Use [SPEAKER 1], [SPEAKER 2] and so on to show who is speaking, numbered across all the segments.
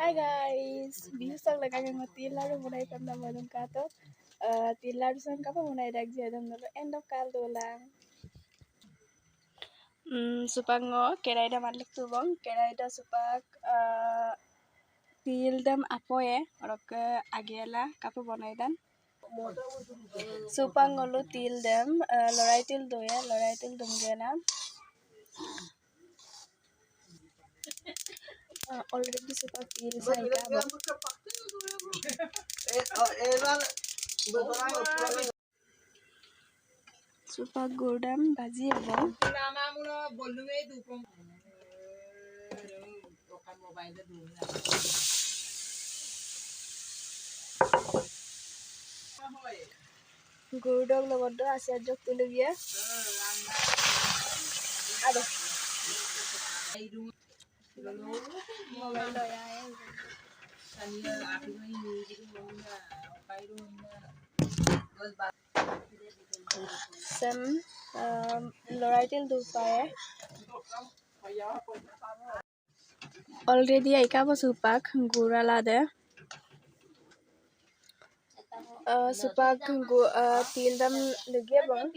[SPEAKER 1] Hi guys, biusang lagay ng tilar munay kam na manong kato. Tilar sang kapa munay dagja dam no end of kaldo lang. Supango kerai da malik tubong kerai da supak til dam apoe orok agela kapa bonai dan. Supangolo til dam lorai til doya lorai til dumgena. Already supak til sa ikabong. Supak gordam baji ebong. Gordam logodo asyar jok tulugia. Aduh. Sem lorai til dupae. Already aikabo supak gurala de. Supak til dam lagi bang.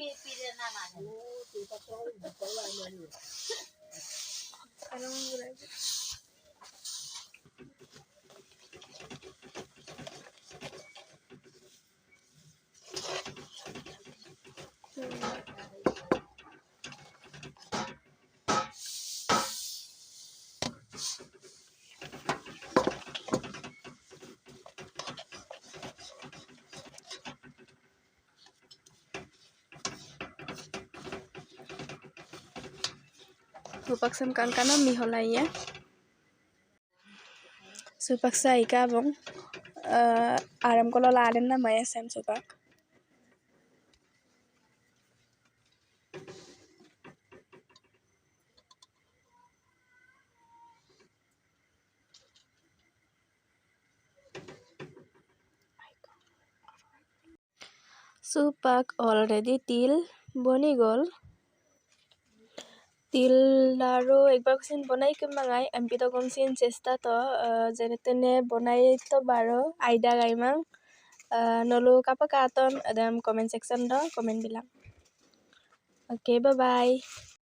[SPEAKER 1] Supak sem kan kana miholaiya. Supak sa ikabong aram kolo laden na maya sem supak. Supak already til boni gol. Til laru ekbar kusin bonai ke mangai ampi to kumsin cesta to jene tene bonai to baro aida gaimang nolu kapa katon adam comment section do comment bilang. Okay, bye bye.